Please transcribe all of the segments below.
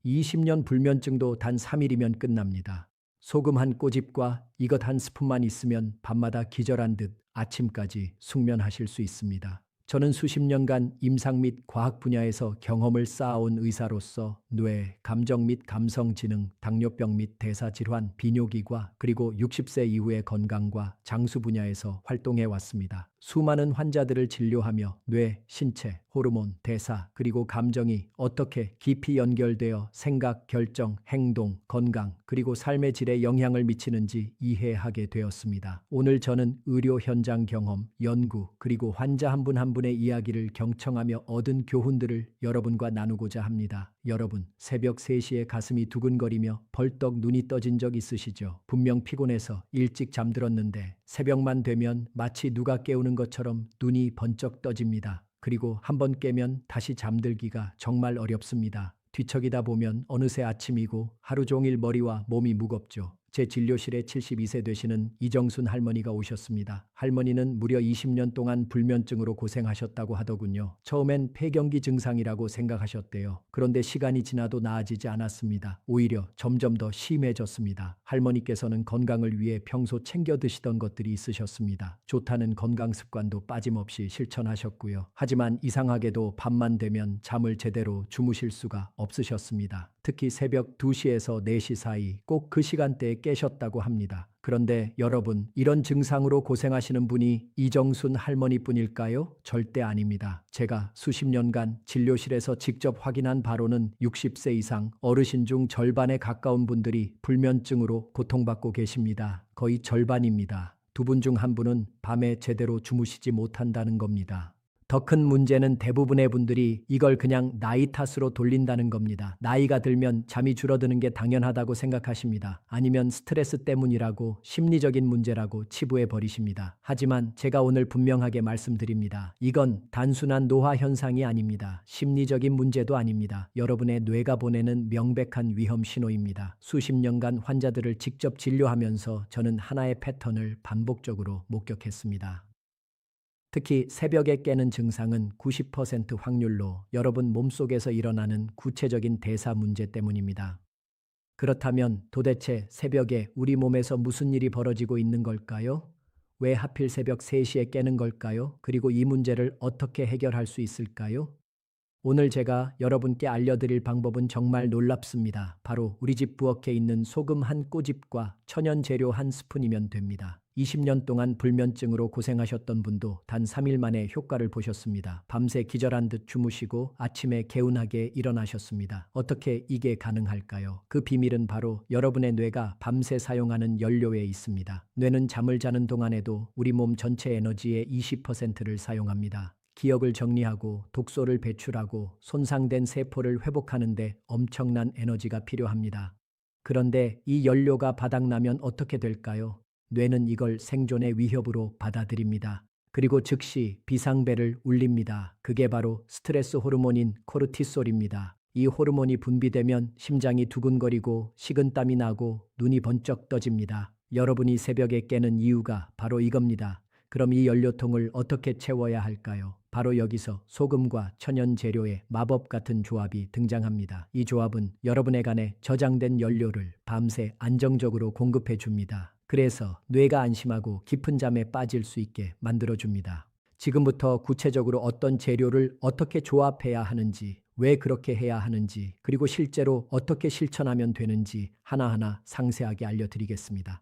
20년 불면증도 단 3일이면 끝납니다. 소금 한 꼬집과 이것 한 스푼만 있으면 밤마다 기절한 듯 아침까지 숙면하실 수 있습니다. 저는 수십 년간 임상 및 과학 분야에서 경험을 쌓아온 의사로서 뇌, 감정 및 감성 지능, 당뇨병 및 대사질환, 비뇨기과 그리고 60세 이후의 건강과 장수 분야에서 활동해 왔습니다. 수많은 환자들을 진료하며 뇌, 신체, 호르몬, 대사, 그리고 감정이 어떻게 깊이 연결되어 생각, 결정, 행동, 건강, 그리고 삶의 질에 영향을 미치는지 이해하게 되었습니다. 오늘 저는 의료 현장 경험, 연구, 그리고 환자 한 분 한 분의 이야기를 경청하며 얻은 교훈들을 여러분과 나누고자 합니다. 여러분, 새벽 3시에 가슴이 두근거리며 벌떡 눈이 떠진 적 있으시죠? 분명 피곤해서 일찍 잠들었는데 새벽만 되면 마치 누가 깨우는 것처럼 눈이 번쩍 떠집니다. 그리고 한번 깨면 다시 잠들기가 정말 어렵습니다. 뒤척이다 보면 어느새 아침이고 하루 종일 머리와 몸이 무겁죠. 제 진료실에 72세 되시는 이정순 할머니가 오셨습니다. 할머니는 무려 20년 동안 불면증으로 고생하셨다고 하더군요. 처음엔 폐경기 증상이라고 생각하셨대요. 그런데 시간이 지나도 나아지지 않았습니다. 오히려 점점 더 심해졌습니다. 할머니께서는 건강을 위해 평소 챙겨 드시던 것들이 있으셨습니다. 좋다는 건강 습관도 빠짐없이 실천하셨고요. 하지만 이상하게도 밤만 되면 잠을 제대로 주무실 수가 없으셨습니다. 특히 새벽 2시에서 4시 사이 꼭 그 시간대에 깨셨다고 합니다. 그런데 여러분, 이런 증상으로 고생하시는 분이 이정순 할머니뿐일까요? 절대 아닙니다. 제가 수십 년간 진료실에서 직접 확인한 바로는 60세 이상 어르신 중 절반에 가까운 분들이 불면증으로 고통받고 계십니다. 거의 절반입니다. 두 분 중 한 분은 밤에 제대로 주무시지 못한다는 겁니다. 더 큰 문제는 대부분의 분들이 이걸 그냥 나이 탓으로 돌린다는 겁니다. 나이가 들면 잠이 줄어드는 게 당연하다고 생각하십니다. 아니면 스트레스 때문이라고, 심리적인 문제라고 치부해 버리십니다. 하지만 제가 오늘 분명하게 말씀드립니다. 이건 단순한 노화 현상이 아닙니다. 심리적인 문제도 아닙니다. 여러분의 뇌가 보내는 명백한 위험 신호입니다. 수십 년간 환자들을 직접 진료하면서 저는 하나의 패턴을 반복적으로 목격했습니다. 특히 새벽에 깨는 증상은 90% 확률로 여러분 몸속에서 일어나는 구체적인 대사 문제 때문입니다. 그렇다면 도대체 새벽에 우리 몸에서 무슨 일이 벌어지고 있는 걸까요? 왜 하필 새벽 3시에 깨는 걸까요? 그리고 이 문제를 어떻게 해결할 수 있을까요? 오늘 제가 여러분께 알려드릴 방법은 정말 놀랍습니다. 바로 우리 집 부엌에 있는 소금 한 꼬집과 천연 재료 한 스푼이면 됩니다. 20년 동안 불면증으로 고생하셨던 분도 단 3일 만에 효과를 보셨습니다. 밤새 기절한 듯 주무시고 아침에 개운하게 일어나셨습니다. 어떻게 이게 가능할까요? 그 비밀은 바로 여러분의 뇌가 밤새 사용하는 연료에 있습니다. 뇌는 잠을 자는 동안에도 우리 몸 전체 에너지의 20%를 사용합니다. 기억을 정리하고 독소를 배출하고 손상된 세포를 회복하는 데 엄청난 에너지가 필요합니다. 그런데 이 연료가 바닥나면 어떻게 될까요? 뇌는 이걸 생존의 위협으로 받아들입니다. 그리고 즉시 비상벨을 울립니다. 그게 바로 스트레스 호르몬인 코르티솔입니다. 이 호르몬이 분비되면 심장이 두근거리고 식은땀이 나고 눈이 번쩍 떠집니다. 여러분이 새벽에 깨는 이유가 바로 이겁니다. 그럼 이 연료통을 어떻게 채워야 할까요? 바로 여기서 소금과 천연 재료의 마법 같은 조합이 등장합니다. 이 조합은 여러분의 간에 저장된 연료를 밤새 안정적으로 공급해 줍니다. 그래서 뇌가 안심하고 깊은 잠에 빠질 수 있게 만들어줍니다. 지금부터 구체적으로 어떤 재료를 어떻게 조합해야 하는지, 왜 그렇게 해야 하는지, 그리고 실제로 어떻게 실천하면 되는지 하나하나 상세하게 알려드리겠습니다.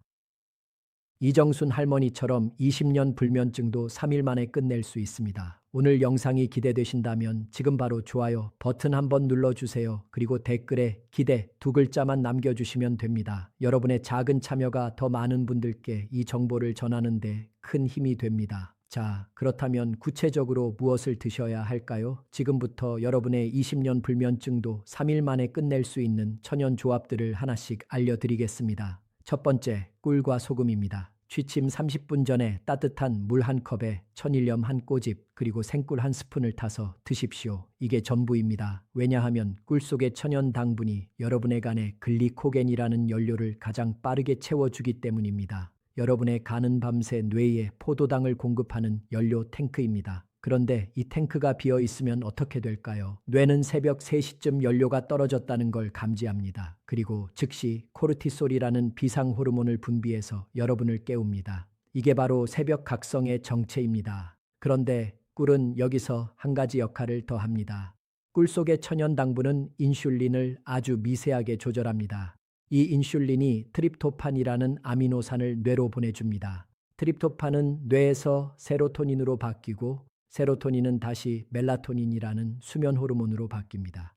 이정순 할머니처럼 20년 불면증도 3일 만에 끝낼 수 있습니다. 오늘 영상이 기대되신다면 지금 바로 좋아요 버튼 한번 눌러주세요. 그리고 댓글에 기대 2글자만 남겨주시면 됩니다. 여러분의 작은 참여가 더 많은 분들께 이 정보를 전하는 데 큰 힘이 됩니다. 자, 그렇다면 구체적으로 무엇을 드셔야 할까요? 지금부터 여러분의 20년 불면증도 3일 만에 끝낼 수 있는 천연 조합들을 하나씩 알려드리겠습니다. 첫 번째, 꿀과 소금입니다. 취침 30분 전에 따뜻한 물 한 컵에 천일염 한 꼬집 그리고 생꿀 한 스푼을 타서 드십시오. 이게 전부입니다. 왜냐하면 꿀 속의 천연 당분이 여러분의 간에 글리코겐이라는 연료를 가장 빠르게 채워주기 때문입니다. 여러분의 간은 밤새 뇌에 포도당을 공급하는 연료 탱크입니다. 그런데 이 탱크가 비어 있으면 어떻게 될까요? 뇌는 새벽 3시쯤 연료가 떨어졌다는 걸 감지합니다. 그리고 즉시 코르티솔이라는 비상 호르몬을 분비해서 여러분을 깨웁니다. 이게 바로 새벽 각성의 정체입니다. 그런데 꿀은 여기서 한 가지 역할을 더 합니다. 꿀 속의 천연 당분은 인슐린을 아주 미세하게 조절합니다. 이 인슐린이 트립토판이라는 아미노산을 뇌로 보내줍니다. 트립토판은 뇌에서 세로토닌으로 바뀌고 세로토닌은 다시 멜라토닌이라는 수면 호르몬으로 바뀝니다.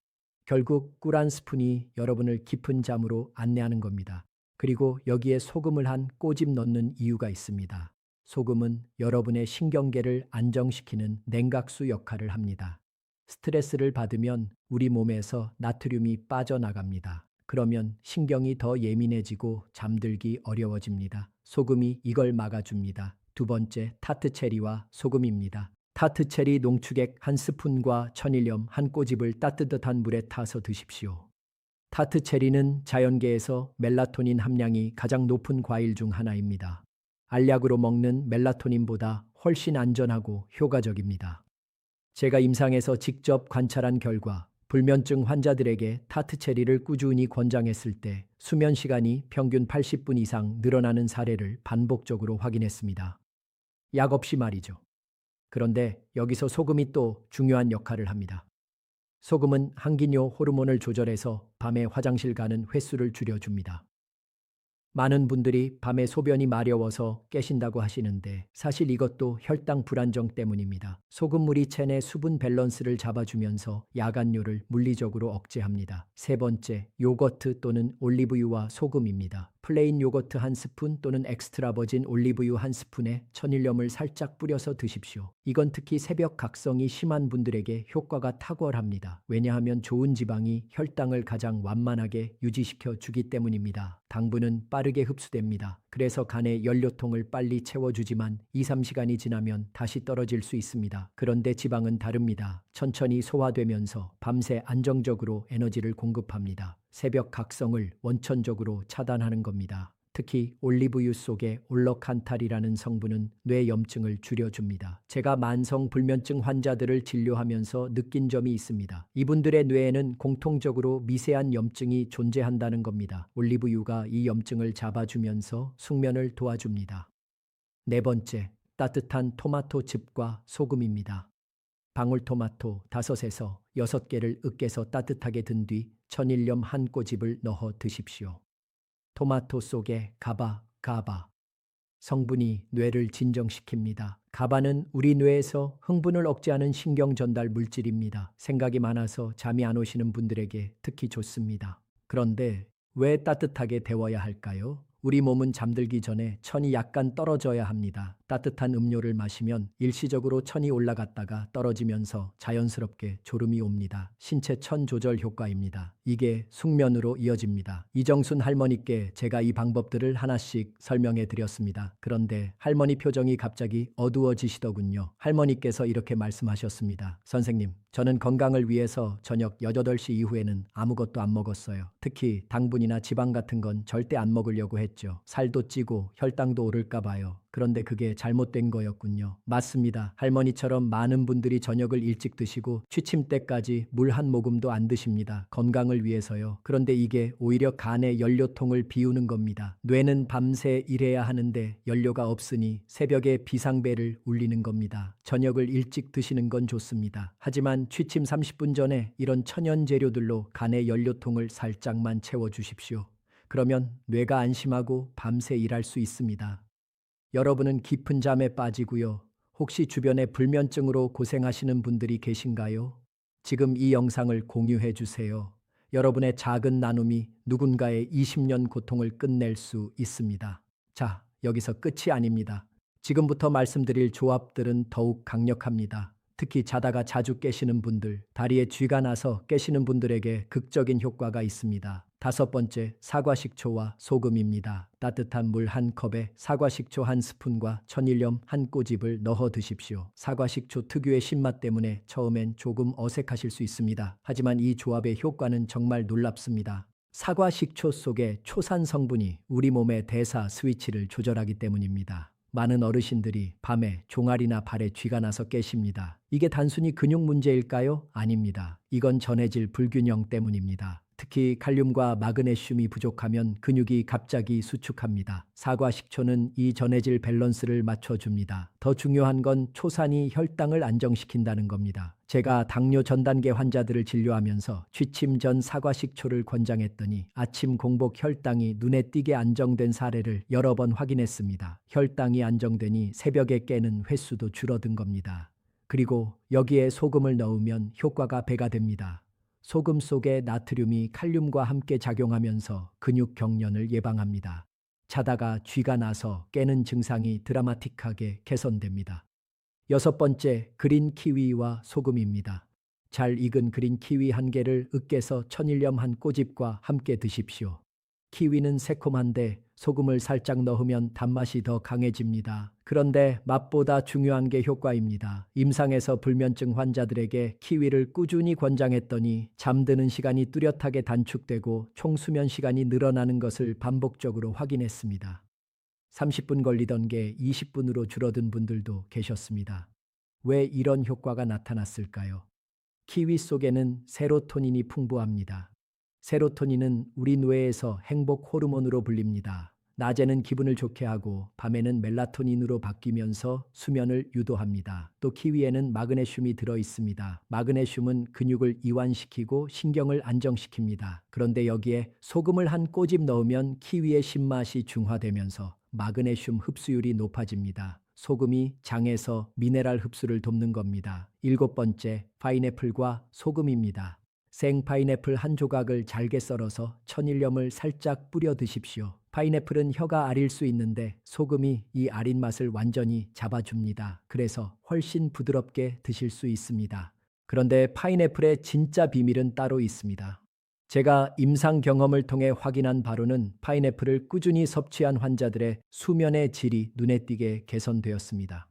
결국 꿀 한 스푼이 여러분을 깊은 잠으로 안내하는 겁니다. 그리고 여기에 소금을 한 꼬집 넣는 이유가 있습니다. 소금은 여러분의 신경계를 안정시키는 냉각수 역할을 합니다. 스트레스를 받으면 우리 몸에서 나트륨이 빠져나갑니다. 그러면 신경이 더 예민해지고 잠들기 어려워집니다. 소금이 이걸 막아줍니다. 두 번째, 타트체리와 소금입니다. 타트체리 농축액 한 스푼과 천일염 한 꼬집을 따뜻한 물에 타서 드십시오. 타트체리는 자연계에서 멜라토닌 함량이 가장 높은 과일 중 하나입니다. 알약으로 먹는 멜라토닌보다 훨씬 안전하고 효과적입니다. 제가 임상에서 직접 관찰한 결과 불면증 환자들에게 타트체리를 꾸준히 권장했을 때 수면 시간이 평균 80분 이상 늘어나는 사례를 반복적으로 확인했습니다. 약 없이 말이죠. 그런데 여기서 소금이 또 중요한 역할을 합니다. 소금은 항기뇨 호르몬을 조절해서 밤에 화장실 가는 횟수를 줄여줍니다. 많은 분들이 밤에 소변이 마려워서 깨신다고 하시는데 사실 이것도 혈당 불안정 때문입니다. 소금물이 체내 수분 밸런스를 잡아주면서 야간뇨를 물리적으로 억제합니다. 세 번째, 요거트 또는 올리브유와 소금입니다. 플레인 요거트 한 스푼 또는 엑스트라 버진 올리브유 한 스푼에 천일염을 살짝 뿌려서 드십시오. 이건 특히 새벽 각성이 심한 분들에게 효과가 탁월합니다. 왜냐하면 좋은 지방이 혈당을 가장 완만하게 유지시켜 주기 때문입니다. 당분은 빠르게 흡수됩니다. 그래서 간의 연료통을 빨리 채워주지만 2~3시간이 지나면 다시 떨어질 수 있습니다. 그런데 지방은 다릅니다. 천천히 소화되면서 밤새 안정적으로 에너지를 공급합니다. 새벽 각성을 원천적으로 차단하는 겁니다. 특히 올리브유 속의 올러칸탈이라는 성분은 뇌 염증을 줄여줍니다. 제가 만성 불면증 환자들을 진료하면서 느낀 점이 있습니다. 이분들의 뇌에는 공통적으로 미세한 염증이 존재한다는 겁니다. 올리브유가 이 염증을 잡아주면서 숙면을 도와줍니다. 네 번째, 따뜻한 토마토즙과 소금입니다. 방울토마토 5에서 6개를 으깨서 따뜻하게 든 뒤 천일염 한 꼬집을 넣어 드십시오. 토마토 속의 가바 성분이 뇌를 진정시킵니다. 가바는 우리 뇌에서 흥분을 억제하는 신경 전달 물질입니다. 생각이 많아서 잠이 안 오시는 분들에게 특히 좋습니다. 그런데 왜 따뜻하게 데워야 할까요? 우리 몸은 잠들기 전에 천이 약간 떨어져야 합니다. 따뜻한 음료를 마시면 일시적으로 천이 올라갔다가 떨어지면서 자연스럽게 졸음이 옵니다. 신체 천 조절 효과입니다. 이게 숙면으로 이어집니다. 이정순 할머니께 제가 이 방법들을 하나씩 설명해 드렸습니다. 그런데 할머니 표정이 갑자기 어두워지시더군요. 할머니께서 이렇게 말씀하셨습니다. 선생님, 저는 건강을 위해서 저녁 8시 이후에는 아무것도 안 먹었어요. 특히 당분이나 지방 같은 건 절대 안 먹으려고 했죠. 살도 찌고 혈당도 오를까 봐요. 그런데 그게 잘못된 거였군요. 맞습니다. 할머니처럼 많은 분들이 저녁을 일찍 드시고 취침 때까지 물 한 모금도 안 드십니다. 건강을 위해서요. 그런데 이게 오히려 간의 연료통을 비우는 겁니다. 뇌는 밤새 일해야 하는데 연료가 없으니 새벽에 비상벨을 울리는 겁니다. 저녁을 일찍 드시는 건 좋습니다. 하지만 취침 30분 전에 이런 천연 재료들로 간의 연료통을 살짝만 채워주십시오. 그러면 뇌가 안심하고 밤새 일할 수 있습니다. 여러분은 깊은 잠에 빠지고요. 혹시 주변에 불면증으로 고생하시는 분들이 계신가요? 지금 이 영상을 공유해 주세요. 여러분의 작은 나눔이 누군가의 20년 고통을 끝낼 수 있습니다. 자, 여기서 끝이 아닙니다. 지금부터 말씀드릴 조합들은 더욱 강력합니다. 특히 자다가 자주 깨시는 분들, 다리에 쥐가 나서 깨시는 분들에게 극적인 효과가 있습니다. 5번째, 사과식초와 소금입니다. 따뜻한 물 한 컵에 사과식초 한 스푼과 천일염 한 꼬집을 넣어 드십시오. 사과식초 특유의 신맛 때문에 처음엔 조금 어색하실 수 있습니다. 하지만 이 조합의 효과는 정말 놀랍습니다. 사과식초 속의 초산 성분이 우리 몸의 대사 스위치를 조절하기 때문입니다. 많은 어르신들이 밤에 종아리나 발에 쥐가 나서 깨십니다. 이게 단순히 근육 문제일까요? 아닙니다. 이건 전해질 불균형 때문입니다. 특히 칼륨과 마그네슘이 부족하면 근육이 갑자기 수축합니다. 사과 식초는 이 전해질 밸런스를 맞춰줍니다. 더 중요한 건 초산이 혈당을 안정시킨다는 겁니다. 제가 당뇨 전 단계 환자들을 진료하면서 취침 전 사과 식초를 권장했더니 아침 공복 혈당이 눈에 띄게 안정된 사례를 여러 번 확인했습니다. 혈당이 안정되니 새벽에 깨는 횟수도 줄어든 겁니다. 그리고 여기에 소금을 넣으면 효과가 배가 됩니다. 소금 속의 나트륨이 칼륨과 함께 작용하면서 근육 경련을 예방합니다. 자다가 쥐가 나서 깨는 증상이 드라마틱하게 개선됩니다. 여섯 번째, 그린 키위와 소금입니다. 잘 익은 그린 키위 한 개를 으깨서 천일염 한 꼬집과 함께 드십시오. 키위는 새콤한데 소금을 살짝 넣으면 단맛이 더 강해집니다. 그런데 맛보다 중요한 게 효과입니다. 임상에서 불면증 환자들에게 키위를 꾸준히 권장했더니 잠드는 시간이 뚜렷하게 단축되고 총 수면 시간이 늘어나는 것을 반복적으로 확인했습니다. 30분 걸리던 게 20분으로 줄어든 분들도 계셨습니다. 왜 이런 효과가 나타났을까요? 키위 속에는 세로토닌이 풍부합니다. 세로토닌은 우리 뇌에서 행복 호르몬으로 불립니다. 낮에는 기분을 좋게 하고 밤에는 멜라토닌으로 바뀌면서 수면을 유도합니다. 또 키위에는 마그네슘이 들어 있습니다. 마그네슘은 근육을 이완시키고 신경을 안정시킵니다. 그런데 여기에 소금을 한 꼬집 넣으면 키위의 신맛이 중화되면서 마그네슘 흡수율이 높아집니다. 소금이 장에서 미네랄 흡수를 돕는 겁니다. 일곱 번째, 파인애플과 소금입니다. 생 파인애플 한 조각을 잘게 썰어서 천일염을 살짝 뿌려 드십시오. 파인애플은 혀가 아릴 수 있는데 소금이 이 아린 맛을 완전히 잡아줍니다. 그래서 훨씬 부드럽게 드실 수 있습니다. 그런데 파인애플의 진짜 비밀은 따로 있습니다. 제가 임상 경험을 통해 확인한 바로는 파인애플을 꾸준히 섭취한 환자들의 수면의 질이 눈에 띄게 개선되었습니다.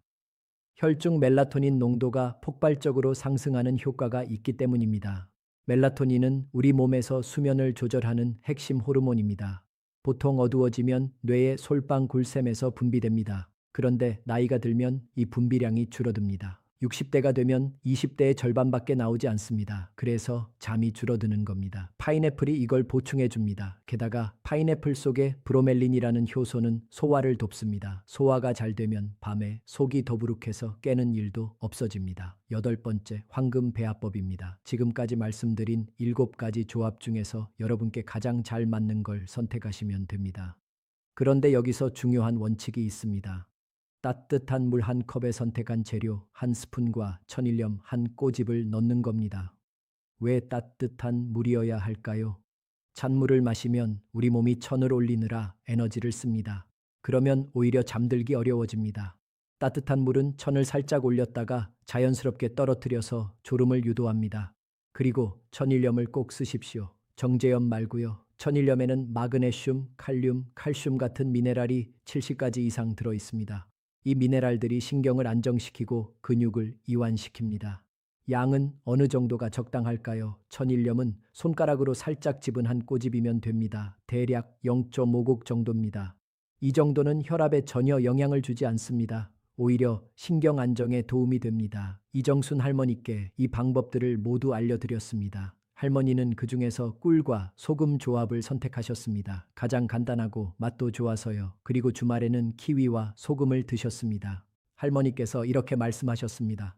혈중 멜라토닌 농도가 폭발적으로 상승하는 효과가 있기 때문입니다. 멜라토닌은 우리 몸에서 수면을 조절하는 핵심 호르몬입니다. 보통 어두워지면 뇌의 솔방굴샘에서 분비됩니다. 그런데 나이가 들면 이 분비량이 줄어듭니다. 60대가 되면 20대의 절반밖에 나오지 않습니다. 그래서 잠이 줄어드는 겁니다. 파인애플이 이걸 보충해 줍니다. 게다가 파인애플 속의 브로멜린이라는 효소는 소화를 돕습니다. 소화가 잘 되면 밤에 속이 더부룩해서 깨는 일도 없어집니다. 여덟 번째, 황금 배합법입니다. 지금까지 말씀드린 7가지 조합 중에서 여러분께 가장 잘 맞는 걸 선택하시면 됩니다. 그런데 여기서 중요한 원칙이 있습니다. 따뜻한 물 한 컵에 선택한 재료 한 스푼과 천일염 한 꼬집을 넣는 겁니다. 왜 따뜻한 물이어야 할까요? 찬물을 마시면 우리 몸이 천을 올리느라 에너지를 씁니다. 그러면 오히려 잠들기 어려워집니다. 따뜻한 물은 천을 살짝 올렸다가 자연스럽게 떨어뜨려서 졸음을 유도합니다. 그리고 천일염을 꼭 쓰십시오. 정제염 말고요. 천일염에는 마그네슘, 칼륨, 칼슘 같은 미네랄이 70가지 이상 들어 있습니다. 이 미네랄들이 신경을 안정시키고 근육을 이완시킵니다. 양은 어느 정도가 적당할까요? 천일염은 손가락으로 살짝 집은 한 꼬집이면 됩니다. 대략 0.5국 정도입니다. 이 정도는 혈압에 전혀 영향을 주지 않습니다. 오히려 신경 안정에 도움이 됩니다. 이정순 할머니께 이 방법들을 모두 알려드렸습니다. 할머니는 그 중에서 꿀과 소금 조합을 선택하셨습니다. 가장 간단하고 맛도 좋아서요. 그리고 주말에는 키위와 소금을 드셨습니다. 할머니께서 이렇게 말씀하셨습니다.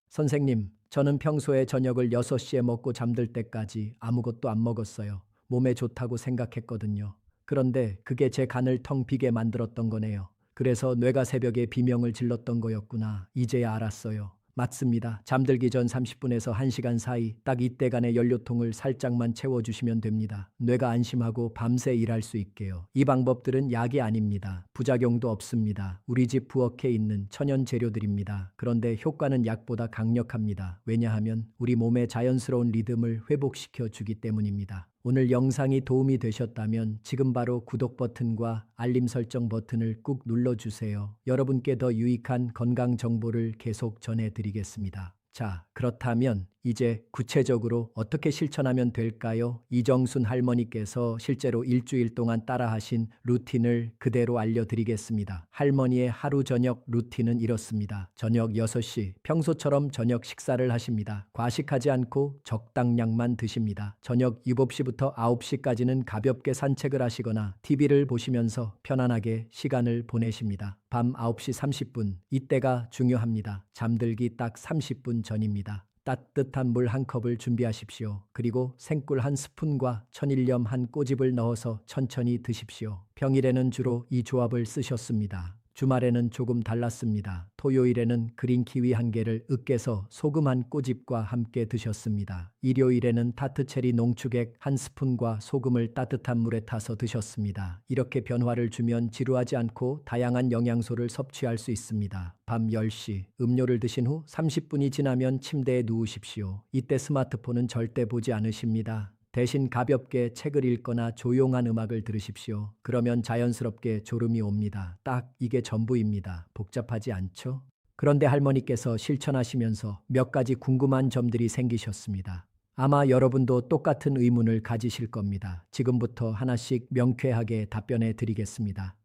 선생님, 저는 평소에 저녁을 6시에 먹고 잠들 때까지 아무것도 안 먹었어요. 몸에 좋다고 생각했거든요. 그런데 그게 제 간을 텅 비게 만들었던 거네요. 그래서 뇌가 새벽에 비명을 질렀던 거였구나. 이제야 알았어요. 맞습니다. 잠들기 전 30분에서 1시간 사이 딱 이때간의 연료통을 살짝만 채워주시면 됩니다. 뇌가 안심하고 밤새 일할 수 있게요. 이 방법들은 약이 아닙니다. 부작용도 없습니다. 우리 집 부엌에 있는 천연 재료들입니다. 그런데 효과는 약보다 강력합니다. 왜냐하면 우리 몸의 자연스러운 리듬을 회복시켜 주기 때문입니다. 오늘 영상이 도움이 되셨다면 지금 바로 구독 버튼과 알림 설정 버튼을 꾹 눌러주세요. 여러분께 더 유익한 건강 정보를 계속 전해드리겠습니다. 자, 그렇다면 이제 구체적으로 어떻게 실천하면 될까요? 이정순 할머니께서 실제로 일주일 동안 따라하신 루틴을 그대로 알려드리겠습니다. 할머니의 하루 저녁 루틴은 이렇습니다. 저녁 6시, 평소처럼 저녁 식사를 하십니다. 과식하지 않고 적당량만 드십니다. 저녁 7시부터 9시까지는 가볍게 산책을 하시거나 TV를 보시면서 편안하게 시간을 보내십니다. 밤 9시 30분, 이때가 중요합니다. 잠들기 딱 30분 전입니다. 따뜻한 물 한 컵을 준비하십시오. 그리고 생꿀 한 스푼과 천일염 한 꼬집을 넣어서 천천히 드십시오. 평일에는 주로 이 조합을 쓰셨습니다. 주말에는 조금 달랐습니다. 토요일에는 그린 키위 한 개를 으깨서 소금 한 꼬집과 함께 드셨습니다. 일요일에는 타트체리 농축액 한 스푼과 소금을 따뜻한 물에 타서 드셨습니다. 이렇게 변화를 주면 지루하지 않고 다양한 영양소를 섭취할 수 있습니다. 밤 10시, 음료를 드신 후 30분이 지나면 침대에 누우십시오. 이때 스마트폰은 절대 보지 않으십니다. 대신 가볍게 책을 읽거나 조용한 음악을 들으십시오. 그러면 자연스럽게 졸음이 옵니다. 딱 이게 전부입니다. 복잡하지 않죠? 그런데 할머니께서 실천하시면서 몇 가지 궁금한 점들이 생기셨습니다. 아마 여러분도 똑같은 의문을 가지실 겁니다. 지금부터 하나씩 명쾌하게 답변해 드리겠습니다.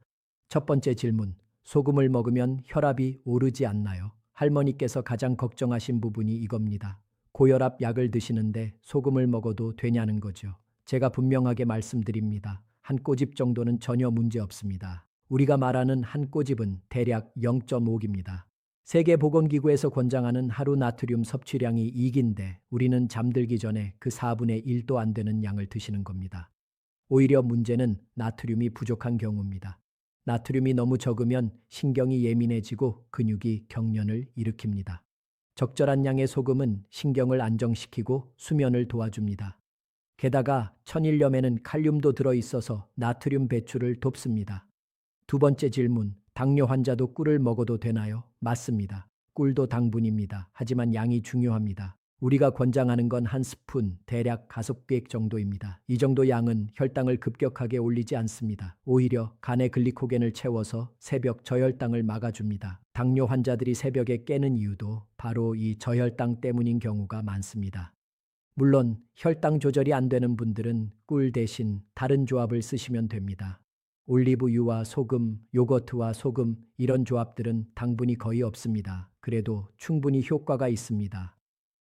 첫 번째 질문, 소금을 먹으면 혈압이 오르지 않나요? 할머니께서 가장 걱정하신 부분이 이겁니다. 고혈압 약을 드시는데 소금을 먹어도 되냐는 거죠. 제가 분명하게 말씀드립니다. 한 꼬집 정도는 전혀 문제 없습니다. 우리가 말하는 한 꼬집은 대략 0.5g입니다. 세계보건기구에서 권장하는 하루 나트륨 섭취량이 2g인데 우리는 잠들기 전에 그 4분의 1도 안 되는 양을 드시는 겁니다. 오히려 문제는 나트륨이 부족한 경우입니다. 나트륨이 너무 적으면 신경이 예민해지고 근육이 경련을 일으킵니다. 적절한 양의 소금은 신경을 안정시키고 수면을 도와줍니다. 게다가 천일염에는 칼륨도 들어있어서 나트륨 배출을 돕습니다. 두 번째 질문, 당뇨 환자도 꿀을 먹어도 되나요? 맞습니다. 꿀도 당분입니다. 하지만 양이 중요합니다. 우리가 권장하는 건 한 스푼, 대략 5개 정도입니다. 이 정도 양은 혈당을 급격하게 올리지 않습니다. 오히려 간의 글리코겐을 채워서 새벽 저혈당을 막아줍니다. 당뇨 환자들이 새벽에 깨는 이유도 바로 이 저혈당 때문인 경우가 많습니다. 물론 혈당 조절이 안 되는 분들은 꿀 대신 다른 조합을 쓰시면 됩니다. 올리브유와 소금, 요거트와 소금 이런 조합들은 당분이 거의 없습니다. 그래도 충분히 효과가 있습니다.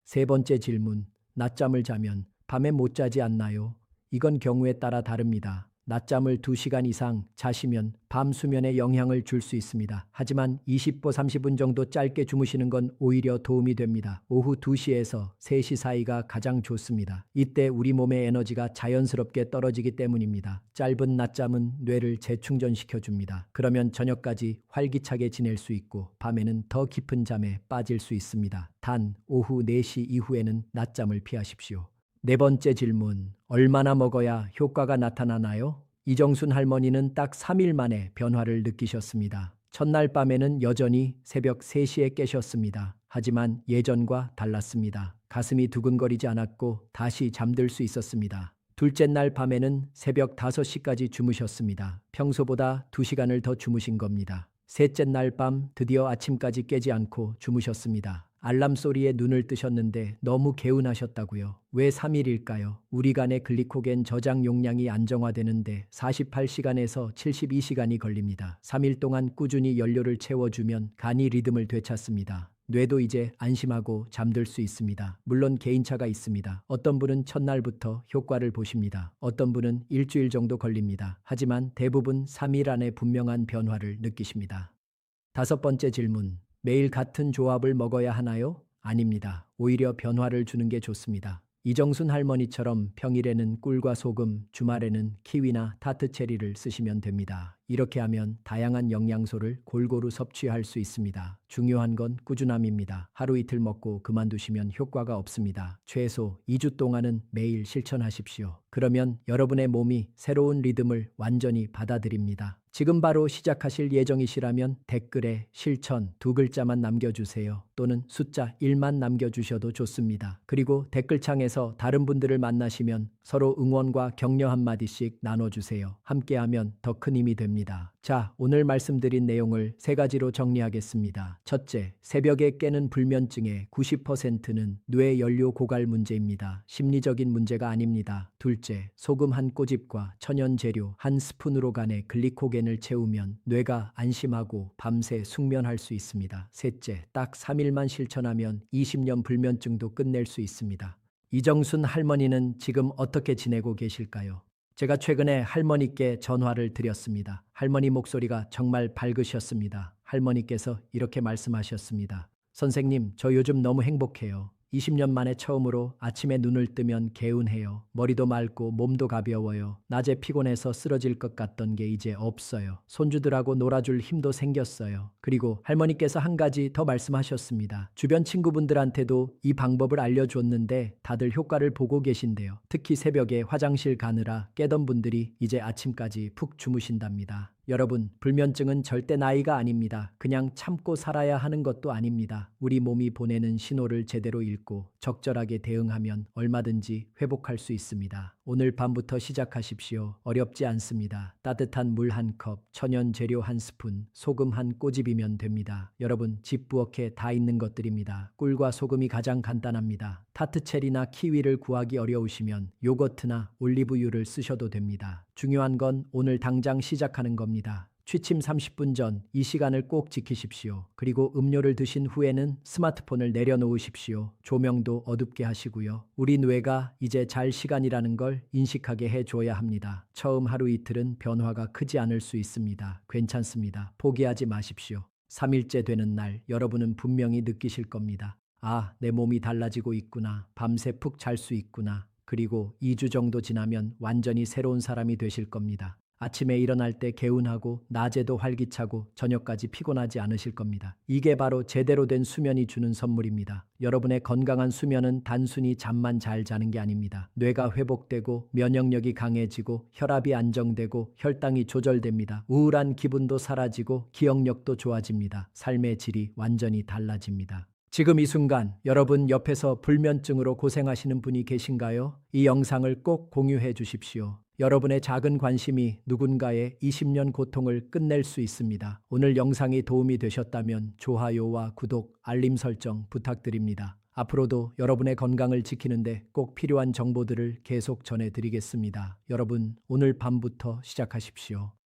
세 번째 질문, 낮잠을 자면 밤에 못 자지 않나요? 이건 경우에 따라 다릅니다. 낮잠을 2시간 이상 자시면 밤 수면에 영향을 줄 수 있습니다. 하지만 20분 30분 정도 짧게 주무시는 건 오히려 도움이 됩니다. 오후 2시에서 3시 사이가 가장 좋습니다. 이때 우리 몸의 에너지가 자연스럽게 떨어지기 때문입니다. 짧은 낮잠은 뇌를 재충전시켜줍니다. 그러면 저녁까지 활기차게 지낼 수 있고 밤에는 더 깊은 잠에 빠질 수 있습니다. 단 오후 4시 이후에는 낮잠을 피하십시오. 네 번째 질문, 얼마나 먹어야 효과가 나타나나요? 이정순 할머니는 딱 3일 만에 변화를 느끼셨습니다. 첫날 밤에는 여전히 새벽 3시에 깨셨습니다. 하지만 예전과 달랐습니다. 가슴이 두근거리지 않았고 다시 잠들 수 있었습니다. 둘째 날 밤에는 새벽 5시까지 주무셨습니다. 평소보다 2시간을 더 주무신 겁니다. 셋째 날 밤 드디어 아침까지 깨지 않고 주무셨습니다. 알람 소리에 눈을 뜨셨는데 너무 개운하셨다고요. 왜 3일일까요? 우리 간의 글리코겐 저장 용량이 안정화되는데 48시간에서 72시간이 걸립니다. 3일 동안 꾸준히 연료를 채워주면 간이 리듬을 되찾습니다. 뇌도 이제 안심하고 잠들 수 있습니다. 물론 개인차가 있습니다. 어떤 분은 첫날부터 효과를 보십니다. 어떤 분은 일주일 정도 걸립니다. 하지만 대부분 3일 안에 분명한 변화를 느끼십니다. 다섯 번째 질문, 매일 같은 조합을 먹어야 하나요? 아닙니다. 오히려 변화를 주는 게 좋습니다. 이정순 할머니처럼 평일에는 꿀과 소금, 주말에는 키위나 타트체리를 쓰시면 됩니다. 이렇게 하면 다양한 영양소를 골고루 섭취할 수 있습니다. 중요한 건 꾸준함입니다. 하루 이틀 먹고 그만두시면 효과가 없습니다. 최소 2주 동안은 매일 실천하십시오. 그러면 여러분의 몸이 새로운 리듬을 완전히 받아들입니다. 지금 바로 시작하실 예정이시라면 댓글에 실천 2글자만 남겨주세요. 또는 숫자 1만 남겨주셔도 좋습니다. 그리고 댓글창에서 다른 분들을 만나시면 서로 응원과 격려 한마디씩 나눠주세요. 함께하면 더 큰 힘이 됩니다. 자, 오늘 말씀드린 내용을 세 가지로 정리하겠습니다. 첫째, 새벽에 깨는 불면증의 90%는 뇌 연료 고갈 문제입니다. 심리적인 문제가 아닙니다. 둘째, 소금 한 꼬집과 천연 재료 한 스푼으로 간에 글리코겐을 채우면 뇌가 안심하고 밤새 숙면할 수 있습니다. 셋째, 딱 3일만 실천하면 20년 불면증도 끝낼 수 있습니다. 이정순 할머니는 지금 어떻게 지내고 계실까요? 제가 최근에 할머니께 전화를 드렸습니다. 할머니 목소리가 정말 밝으셨습니다. 할머니께서 이렇게 말씀하셨습니다. 선생님, 저 요즘 너무 행복해요. 20년 만에 처음으로 아침에 눈을 뜨면 개운해요. 머리도 맑고 몸도 가벼워요. 낮에 피곤해서 쓰러질 것 같던 게 이제 없어요. 손주들하고 놀아줄 힘도 생겼어요. 그리고 할머니께서 한 가지 더 말씀하셨습니다. 주변 친구분들한테도 이 방법을 알려줬는데 다들 효과를 보고 계신데요. 특히 새벽에 화장실 가느라 깨던 분들이 이제 아침까지 푹 주무신답니다. 여러분, 불면증은 절대 나이가 아닙니다. 그냥 참고 살아야 하는 것도 아닙니다. 우리 몸이 보내는 신호를 제대로 읽고 적절하게 대응하면 얼마든지 회복할 수 있습니다. 오늘 밤부터 시작하십시오. 어렵지 않습니다. 따뜻한 물 한 컵, 천연 재료 한 스푼, 소금 한 꼬집이면 됩니다. 여러분, 집 부엌에 다 있는 것들입니다. 꿀과 소금이 가장 간단합니다. 타트 체리나 키위를 구하기 어려우시면 요거트나 올리브유를 쓰셔도 됩니다. 중요한 건 오늘 당장 시작하는 겁니다. 취침 30분 전 이 시간을 꼭 지키십시오. 그리고 음료를 드신 후에는 스마트폰을 내려놓으십시오. 조명도 어둡게 하시고요. 우리 뇌가 이제 잘 시간이라는 걸 인식하게 해줘야 합니다. 처음 하루 이틀은 변화가 크지 않을 수 있습니다. 괜찮습니다. 포기하지 마십시오. 3일째 되는 날 여러분은 분명히 느끼실 겁니다. 아, 내 몸이 달라지고 있구나. 밤새 푹 잘 수 있구나. 그리고 2주 정도 지나면 완전히 새로운 사람이 되실 겁니다. 아침에 일어날 때 개운하고 낮에도 활기차고 저녁까지 피곤하지 않으실 겁니다. 이게 바로 제대로 된 수면이 주는 선물입니다. 여러분의 건강한 수면은 단순히 잠만 잘 자는 게 아닙니다. 뇌가 회복되고 면역력이 강해지고 혈압이 안정되고 혈당이 조절됩니다. 우울한 기분도 사라지고 기억력도 좋아집니다. 삶의 질이 완전히 달라집니다. 지금 이 순간 여러분 옆에서 불면증으로 고생하시는 분이 계신가요? 이 영상을 꼭 공유해 주십시오. 여러분의 작은 관심이 누군가의 20년 고통을 끝낼 수 있습니다. 오늘 영상이 도움이 되셨다면 좋아요와 구독, 알림 설정 부탁드립니다. 앞으로도 여러분의 건강을 지키는데 꼭 필요한 정보들을 계속 전해드리겠습니다. 여러분, 오늘 밤부터 시작하십시오.